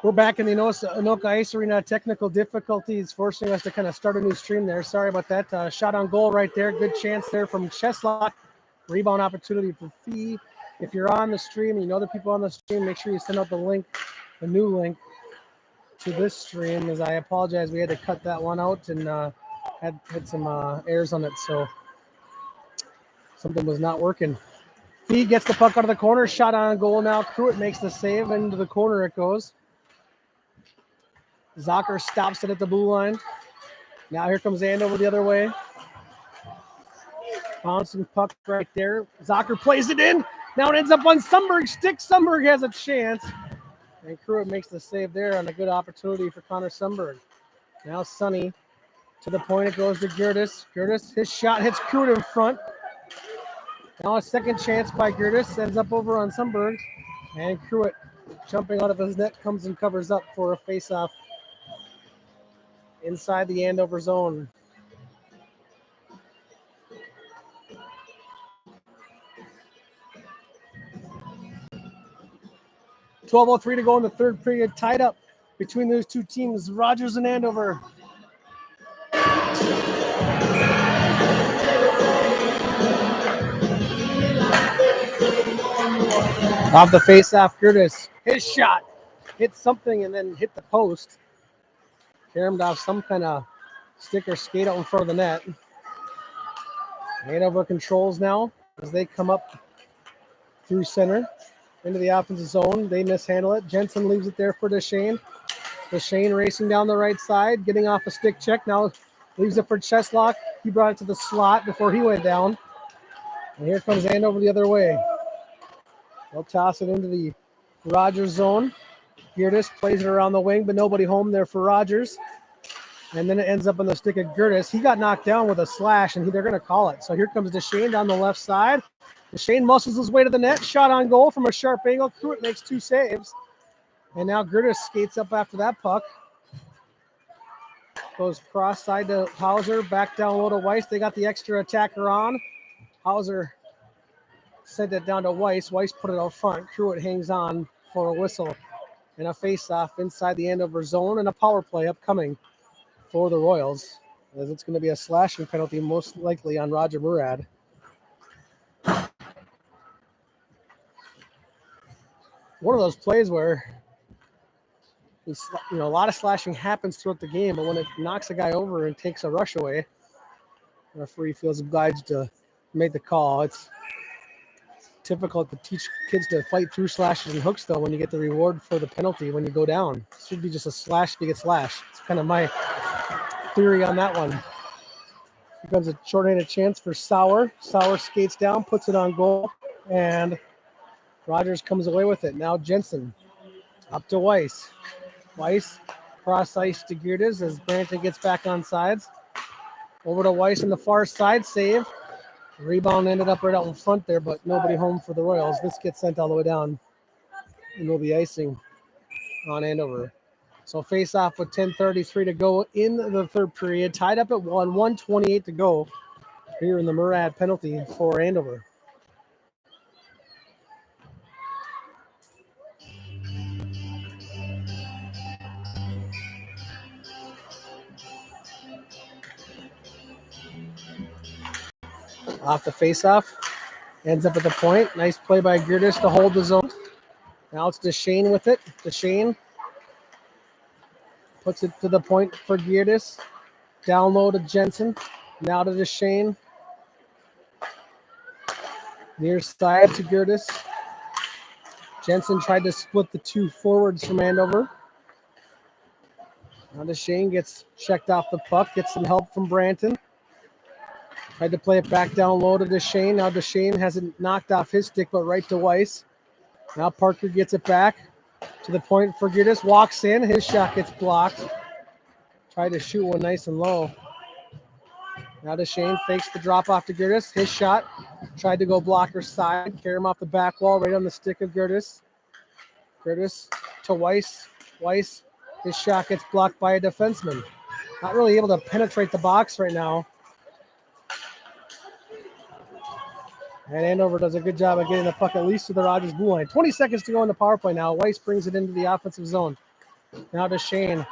We're back in the Anoka Ice Arena. Technical difficulties forcing us to kind of start a new stream there. Sorry about that. Shot on goal right there. Good chance there from Cheslock. Rebound opportunity for Fee. If you're on the stream and you know the people on the stream, make sure you send out the link, the new link to this stream. As I apologize, we had to cut that one out and had some errors on it, so something was not working. Fee gets the puck out of the corner. Shot on goal now. Pruitt makes the save. Into the corner it goes. Zocker stops it at the blue line. Now here comes Andover the other way. Bouncing puck right there. Zocker plays it in. Now it ends up on Sundberg's stick. Sundberg has a chance. And Pruitt makes the save there on a good opportunity for Connor Sundberg. Now Sonny to the point. It goes to Gertis. Gertis, his shot hits Pruitt in front. Now a second chance by Gertis. Ends up over on Sundberg. And Pruitt, jumping out of his net, comes and covers up for a face-off inside the Andover zone. .12:03 to go in the third period. Tied up between those two teams, Rogers and Andover. Off the face-off, Curtis. His shot hit something and then hit the post. Caromed off some kind of stick or skate out in front of the net. Andover controls now as they come up through center into the offensive zone. They mishandle it. Jensen leaves it there for Deshane. Deshane racing down the right side, getting off a stick check. Now leaves it for Cheslock. He brought it to the slot before he went down. And here comes Andover the other way. They'll toss it into the Rogers zone. Gertis plays it around the wing, but nobody home there for Rogers. And then it ends up on the stick of Gertis. He got knocked down with a slash, and they're going to call it. So here comes Deshane down the left side. Deshane muscles his way to the net. Shot on goal from a sharp angle. Pruitt makes two saves. And now Gertis skates up after that puck. Goes cross side to Hauser. Back down low to Weiss. They got the extra attacker on. Hauser sent it down to Weiss. Weiss put it out front. Pruitt hangs on for a whistle. And a face-off inside the Andover zone. And a power play upcoming for the Royals, as it's going to be a slashing penalty, most likely on Roger Murad. One of those plays where a lot of slashing happens throughout the game, but when it knocks a guy over and takes a rush away, the referee feels obliged to make the call. It's difficult to teach kids to fight through slashes and hooks, though, when you get the reward for the penalty when you go down. It should be just a slash if you get slashed. It's kind of my theory on that one. Here comes a short-handed chance for Sauer. Sauer skates down, puts it on goal, and Rogers comes away with it. Now Jensen up to Weiss. Weiss cross ice to Geerdes as Branton gets back on sides. Over to Weiss on the far side, save. Rebound ended up right out in front there, but nobody home for the Royals. This gets sent all the way down, and will be icing on Andover. So face off with 10:33 to go in the third period. Tied up at 1:28 to go here in the Murad penalty for Andover. Off the face-off. Ends up at the point. Nice play by Gertis to hold the zone. Now it's Deshane with it. Deshane puts it to the point for Gertis. Down low to Jensen. Now to Deshane. Near side to Gertis. Jensen tried to split the two forwards from Andover. Now Deshane gets checked off the puck. Gets some help from Branton. Tried to play it back down low to Deshane. Now Deshane hasn't knocked off his stick, but right to Weiss. Now Parker gets it back to the point for Gertis. Walks in. His shot gets blocked. Tried to shoot one nice and low. Now Deshane fakes the drop off to Gertis. His shot. Tried to go blocker side. Carry him off the back wall right on the stick of Gertis. Gertis to Weiss. Weiss. His shot gets blocked by a defenseman. Not really able to penetrate the box right now. And Andover does a good job of getting the puck at least to the Rogers blue line. 20 seconds to go in the power play now. Weiss brings it into the offensive zone. Now to Shane.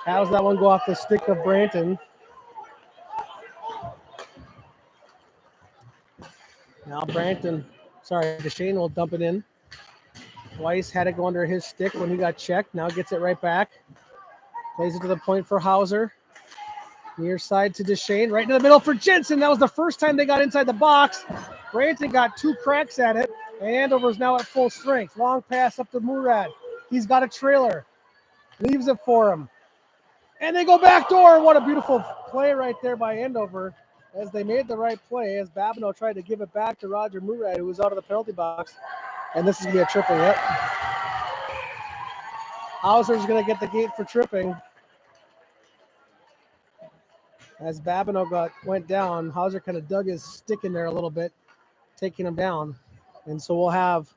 How's that one go off the stick of Branton? Now Deshane will dump it in. Weiss had it go under his stick when he got checked. Now gets it right back. Plays it to the point for Hauser. Near side to Deshane. Right in the middle for Jensen. That was the first time they got inside the box. Branton got 2 cracks at it. And Andover's now at full strength. Long pass up to Murad. He's got a trailer. Leaves it for him. And they go back door. What a beautiful play right there by Andover as they made the right play as Babineau tried to give it back to Roger Murad, who was out of the penalty box. And this is going to be a tripping. Yep. Hauser's going to get the gate for tripping. As Babineau went down, Hauser kind of dug his stick in there a little bit, taking him down. And so we'll have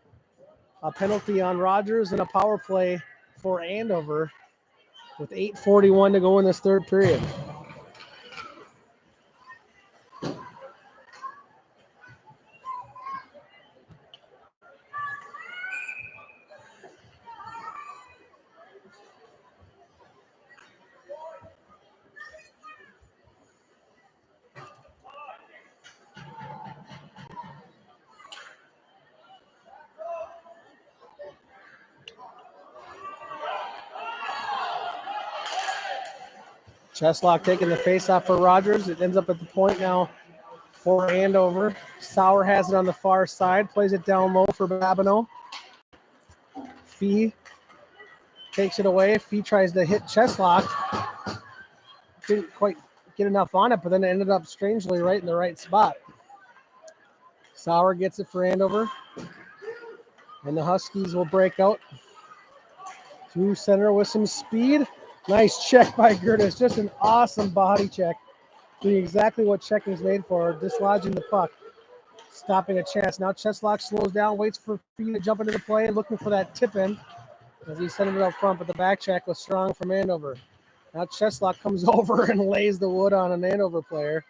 a penalty on Rogers and a power play for Andover with 8:41 to go in this third period. Cheslock taking the face off for Rogers. It ends up at the point now for Andover. Sauer has it on the far side. Plays it down low for Babineau. Fee takes it away. Fee tries to hit Cheslock. Didn't quite get enough on it, but then it ended up strangely right in the right spot. Sauer gets it for Andover. And the Huskies will break out through center with some speed. Nice check by Gertis. Just an awesome body check. Doing exactly what checking is made for, dislodging the puck. Stopping a chance. Now Cheslock slows down, waits for Fee to jump into the play, looking for that tip in as he's sending it up front, but the back check was strong from Andover. Now Cheslock comes over and lays the wood on an Andover player.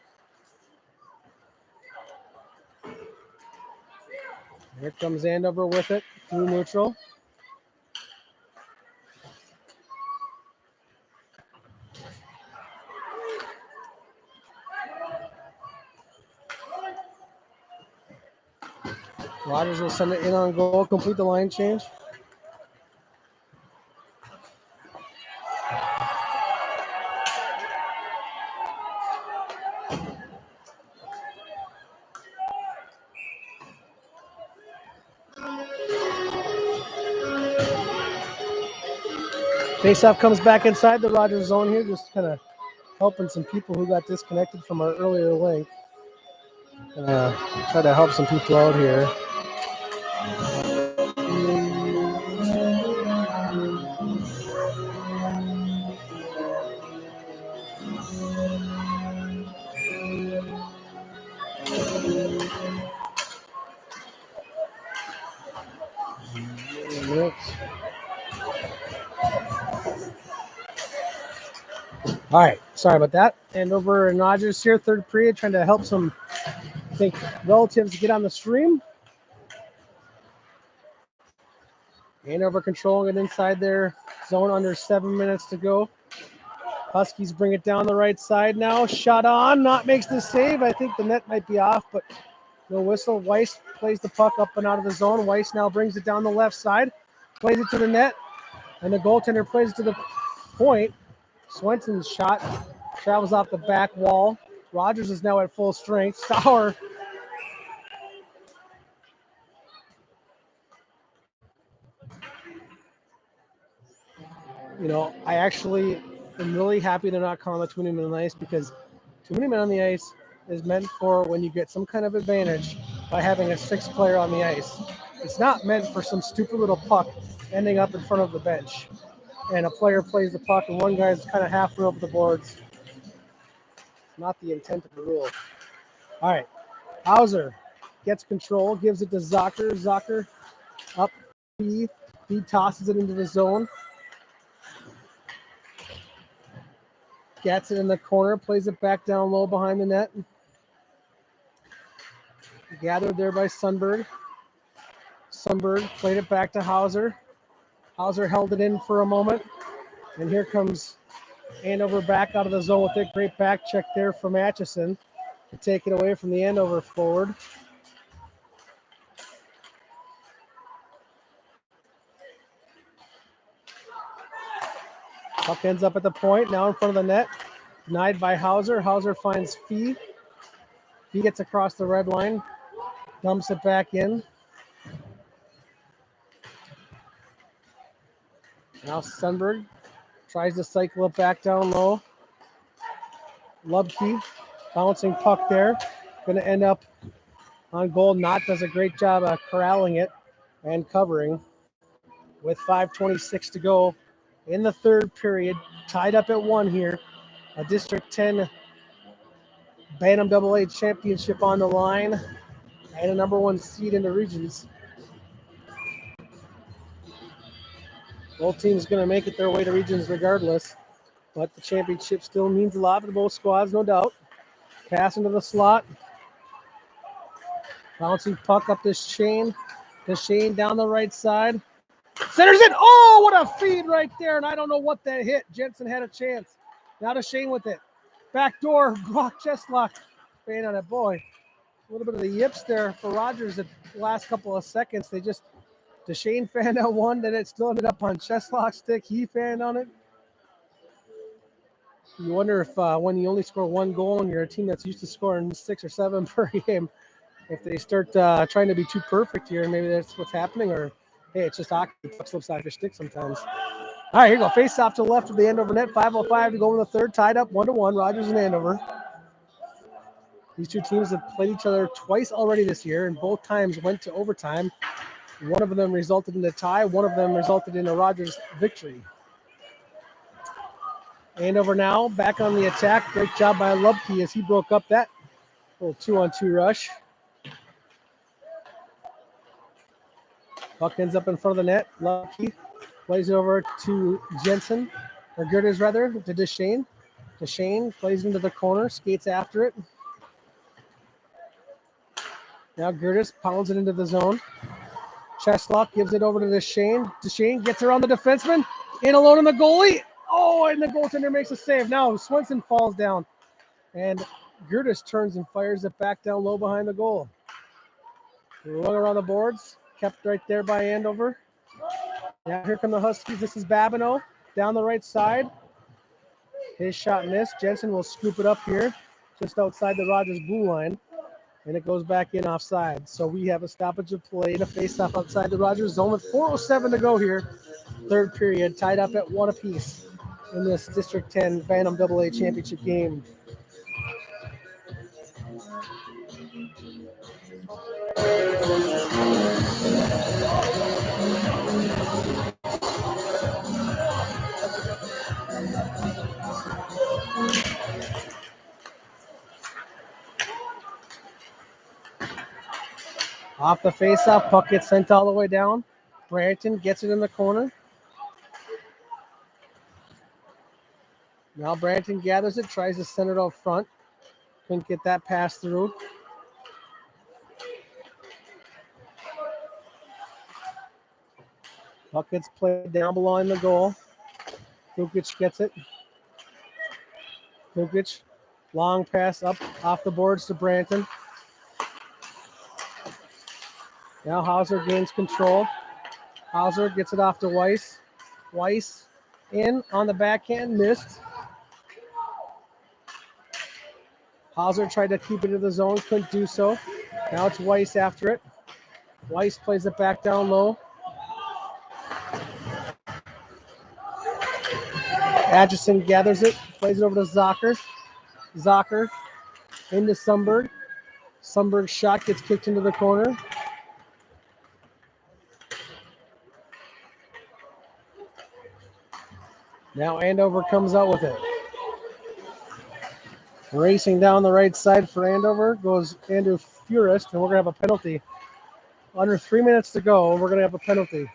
Here comes Andover with it through neutral. Rogers will send it in on goal, complete the line change. Faceoff comes back inside the Rogers zone here, just kind of helping some people who got disconnected from our earlier link. Try to help some people out here. All right, sorry about that. Andover and Rogers here, third period, trying to help some, I think, relatives get on the stream. Andover controlling it inside their zone, under 7 minutes to go. Huskies bring it down the right side now. Shot on, not makes the save. I think the net might be off, but no whistle. Weiss plays the puck up and out of the zone. Weiss now brings it down the left side, plays it to the net, and the goaltender plays it to the point. Swenson's shot travels off the back wall. Rogers is now at full strength. Sauer. You know, I actually am really happy they're not calling the too many men on the ice, because too many men on the ice is meant for when you get some kind of advantage by having a sixth player on the ice. It's not meant for some stupid little puck ending up in front of the bench and a player plays the puck and one guy's kind of halfway over the boards. Not the intent of the rule. All right. Hauser gets control, gives it to Zocker. Zocker up. He tosses it into the zone. Gets it in the corner, plays it back down low behind the net. Gathered there by Sundberg. Sundberg played it back to Hauser. Hauser held it in for a moment. And here comes Andover back out of the zone with it. Great back check there from Atchison to take it away from the Andover forward. Puck ends up at the point, now in front of the net. Denied by Hauser. Hauser finds Fee. Fee gets across the red line, dumps it back in. Now Sundberg tries to cycle it back down low. Lubke, bouncing puck there. Going to end up on goal. Knott does a great job of corralling it and covering. With 5:26 to go in the third period, tied up at 1 here. A District 10 Bantam AA championship on the line and a number 1 seed in the regions. Both teams going to make it their way to regions regardless, but the championship still means a lot to both squads, no doubt. Pass into the slot. Bouncing puck up this Shane. The Shane down the right side. Centers it. Oh, what a feed right there. And I don't know what that hit. Jensen had a chance. Now to Shane with it. Back door. Brock Cheslock. Fan on it. Boy, a little bit of the yips there for Rogers at the last couple of seconds. They just, DeShane fanned out one, then it still ended up on Cheslock's stick. He fanned on it. You wonder if when you only score 1 goal and you're a team that's used to scoring 6 or 7 per game, if they start trying to be too perfect here, maybe that's what's happening, or hey, it's just hockey. Puck slips out of your stick sometimes. All right, here we go. Face off to the left of the Andover net. 5:05 to go in the third. Tied up 1-1. Rogers and Andover. These two teams have played each other twice already this year, and both times went to overtime. One of them resulted in a tie. One of them resulted in a Rogers victory. Andover now back on the attack. Great job by Lubke as he broke up that little 2-on-2 rush. Puck ends up in front of the net. Lubke plays it over to Jensen, or Gerdes rather, to DeShane. DeShane plays into the corner, skates after it. Now Gerdes pounds it into the zone. Cheslock gives it over to DeShane. DeShane gets around the defenseman, in alone on the goalie. Oh, and the goaltender makes a save. Now Swenson falls down, and Gerdes turns and fires it back down low behind the goal. Rolling around the boards, kept right there by Andover. Now here come the Huskies. This is Babineau down the right side. His shot missed. Jensen will scoop it up here just outside the Rogers blue line, and it goes back in offside. So we have a stoppage of play and a face-off outside the Rogers zone with 4:07 to go here. Third period, tied up at 1 apiece in this District 10 Bantam AA championship game. Off the face-off, puck gets sent all the way down. Branton gets it in the corner. Now Branton gathers it, tries to send it out front. Couldn't get that pass through. Puck gets played down below in the goal. Kukic gets it. Kukic, long pass up off the boards to Branton. Now Hauser gains control. Hauser gets it off to Weiss. Weiss in on the backhand, missed. Hauser tried to keep it in the zone, couldn't do so. Now it's Weiss after it. Weiss plays it back down low. Atchison gathers it, plays it over to Zocker. Zocker into Sundberg. Sundberg's shot gets kicked into the corner. Now Andover comes out with it. Racing down the right side for Andover goes Andrew Furist, and we're going to have a penalty. Under 3 minutes to go, we're going to have a penalty.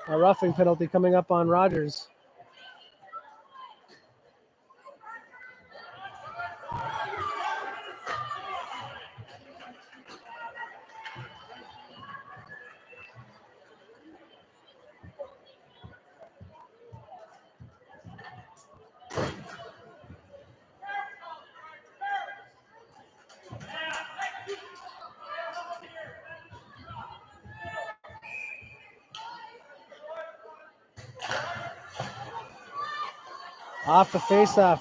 A roughing penalty coming up on Rogers. Off the faceoff.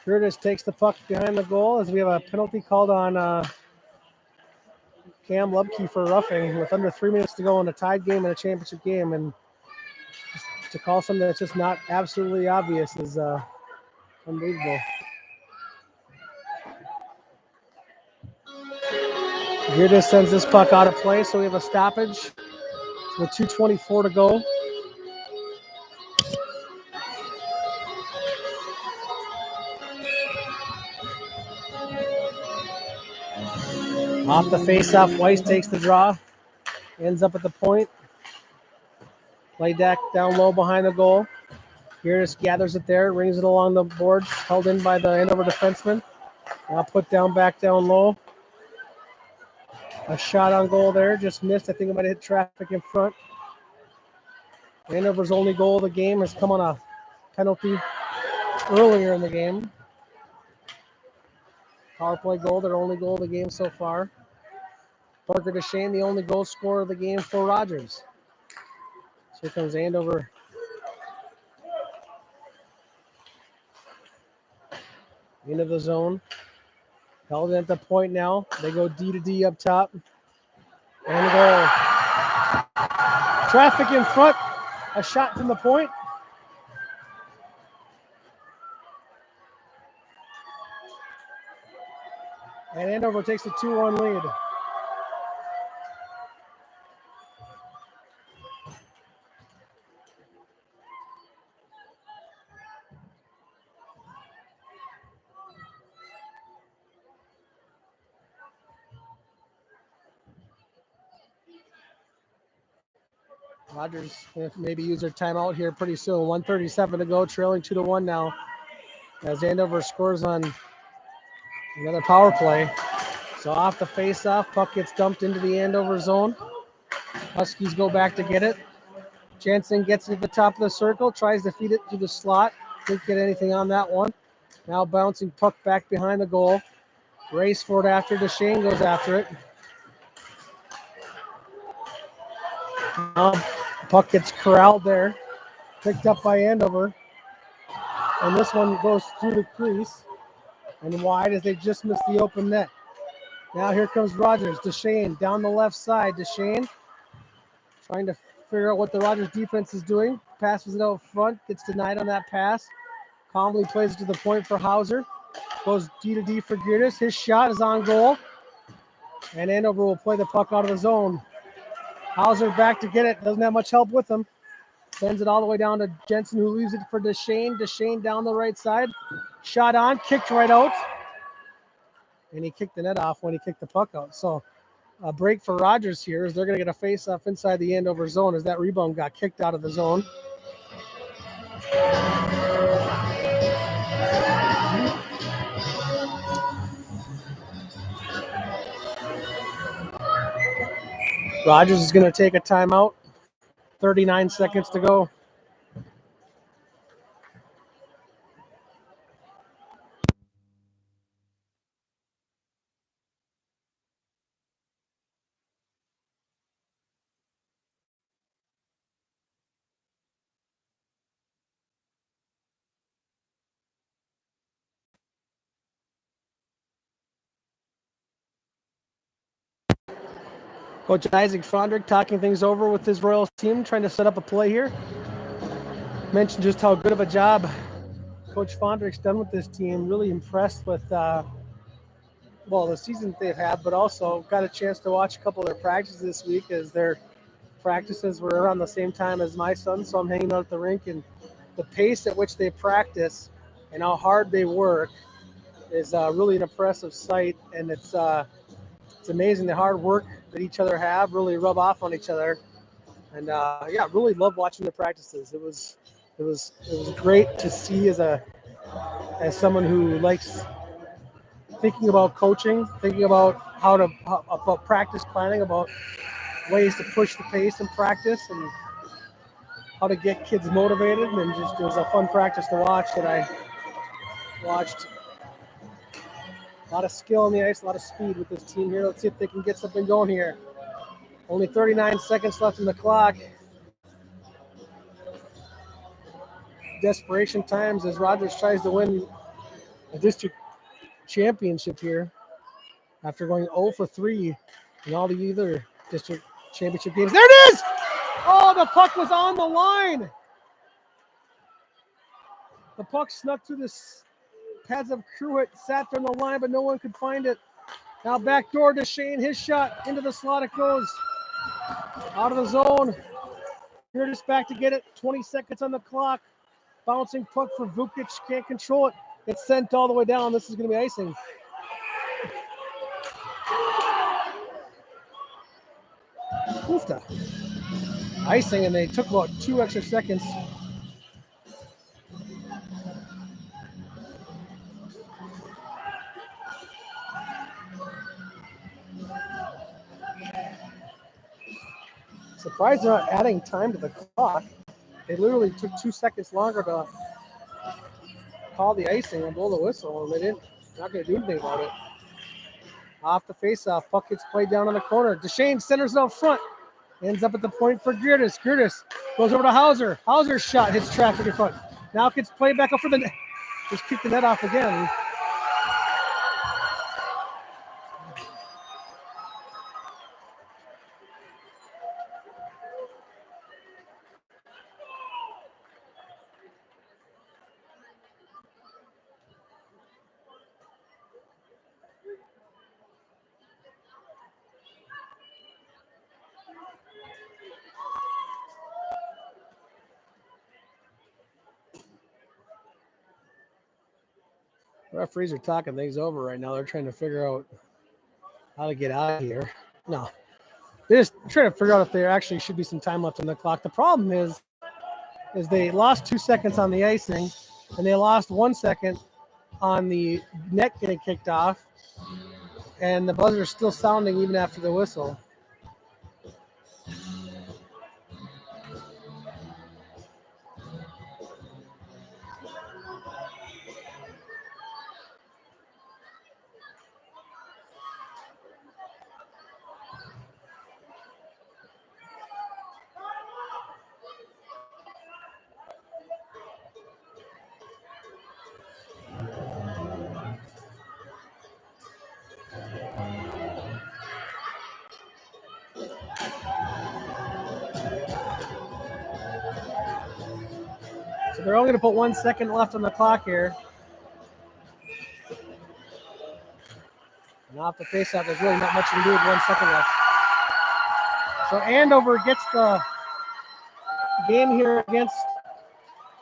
Curtis takes the puck behind the goal as we have a penalty called on Cam Lubke for roughing with under 3 minutes to go in a tied game and a championship game. And to call something that's just not absolutely obvious is unbelievable. Curtis sends this puck out of play, so we have a stoppage with 2:24 to go. Off the faceoff, Weiss takes the draw, ends up at the point. Play deck down low behind the goal. Curtis gathers it there, rings it along the boards, held in by the Andover defenseman. Now put down back down low. A shot on goal there, just missed. I think it might have hit traffic in front. Andover's only goal of the game has come on a penalty earlier in the game. Power play goal, their only goal of the game so far. Parker DeShane, the only goal scorer of the game for Rogers. So here comes Andover. Into the zone. Held in at the point now. They go D to D up top. And goal. Traffic in front. A shot from the point. And Andover takes a 2-1 lead. Rogers maybe use their timeout here pretty soon. 1:37 to go, trailing 2-1 now. As Andover scores on another power play. So off the face-off, puck gets dumped into the Andover zone. Huskies go back to get it. Jensen gets it at the top of the circle, tries to feed it to the slot. Didn't get anything on that one. Now bouncing puck back behind the goal. Race for it after DeShane goes after it. Puck gets corralled there. Picked up by Andover. And this one goes through the crease and wide as they just missed the open net. Now here comes Rogers. DeShane down the left side. DeShane trying to figure out what the Rogers defense is doing. Passes it out front. Gets denied on that pass. Calmly plays it to the point for Hauser. Goes D to D for Gierdes. His shot is on goal. And Andover will play the puck out of the zone. Hauser back to get it. Doesn't have much help with him. Sends it all the way down to Jensen, who leaves it for DeShane. DeShane down the right side. Shot on, kicked right out. And he kicked the net off when he kicked the puck out. So a break for Rogers here as they're going to get a face-off inside the Andover zone as that rebound got kicked out of the zone. Rogers is going to take a timeout. 39 seconds to go. Coach Isaac Fondrick talking things over with his Royals team, trying to set up a play here. Mentioned just how good of a job Coach Fondrick's done with this team. Really impressed with, the season that they've had, but also got a chance to watch a couple of their practices this week as their practices were around the same time as my son, so I'm hanging out at the rink, and the pace at which they practice and how hard they work is really an impressive sight, and it's amazing the hard work that each other have really rub off on each other, and really love watching the practices. It was great to see as someone who likes thinking about coaching, thinking about about practice planning, about ways to push the pace in practice, and how to get kids motivated. And just it was a fun practice to watch that I watched. A lot of skill on the ice, a lot of speed with this team here. Let's see if they can get something going here. Only 39 seconds left in the clock. desperation times as Rogers tries to win a district championship here after going 0 for 3 in all the other district championship games. There it is! Oh, the puck was on the line. The puck snuck through the pads of Cruitt, sat there on the line, but no one could find it. Now backdoor to Shane, his shot into the slot it goes. Out of the zone. Curtis back to get it. 20 seconds on the clock. Bouncing puck for Vukic, can't control it. It's sent all the way down. This is going to be icing. Oofta. Icing, and they took about 2 extra seconds. Surprised they're not adding time to the clock. They literally took 2 seconds longer to call the icing and blow the whistle, and they didn't. Not going to do anything about it. Off the faceoff, puck gets played down on the corner. Deshane centers it out front. Ends up at the point for Gertis. Gertis goes over to Hauser. Hauser's shot hits traffic in front. Now gets played back up for the net. Just kicked the net off again. Referees are talking things over right now. They're trying to figure out how to get out of here. No, they're just trying to figure out if there actually should be some time left on the clock. The problem is they lost 2 seconds on the icing, and they lost 1 second on the net getting kicked off, and the buzzer is still sounding even after the whistle. So they're only going to put 1 second left on the clock here. And off the faceoff, there's really not much you can do with 1 second left. So Andover gets the game here against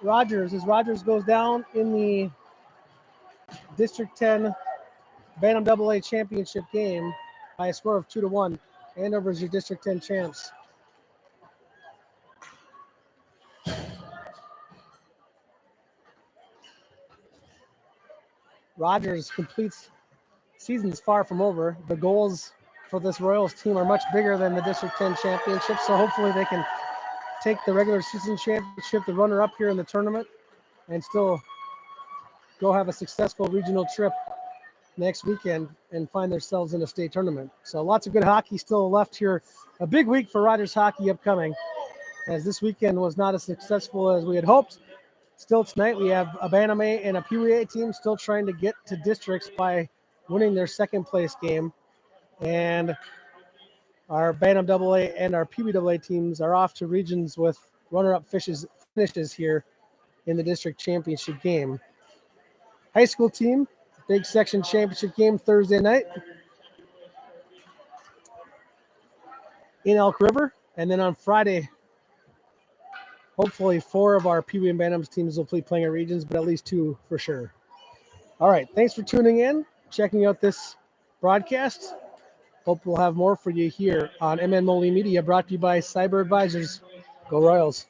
Rogers as Rogers goes down in the District 10 Bantam AA championship game by a score of 2-1. Andover is your District 10 champs. Rogers completes season's far from over. The goals for this Royals team are much bigger than the District 10 championship, so hopefully they can take the regular season championship, the runner-up here in the tournament, and still go have a successful regional trip next weekend and find themselves in a state tournament. So lots of good hockey still left here. A big week for Rogers hockey upcoming, as this weekend was not as successful as we had hoped. Still tonight, we have a Bantam A and a Pee Wee A team still trying to get to districts by winning their second place game. And our Bantam AA and our Pee Wee AA teams are off to regions with runner-up finishes here in the district championship game. High school team, big section championship game Thursday night in Elk River. And then on Friday, hopefully 4 of our Pee Wee and Bantams teams will be playing at regions, but at least 2 for sure. All right, thanks for tuning in, checking out this broadcast. Hope we'll have more for you here on MN Moly Media, brought to you by Cyber Advisors. Go Royals.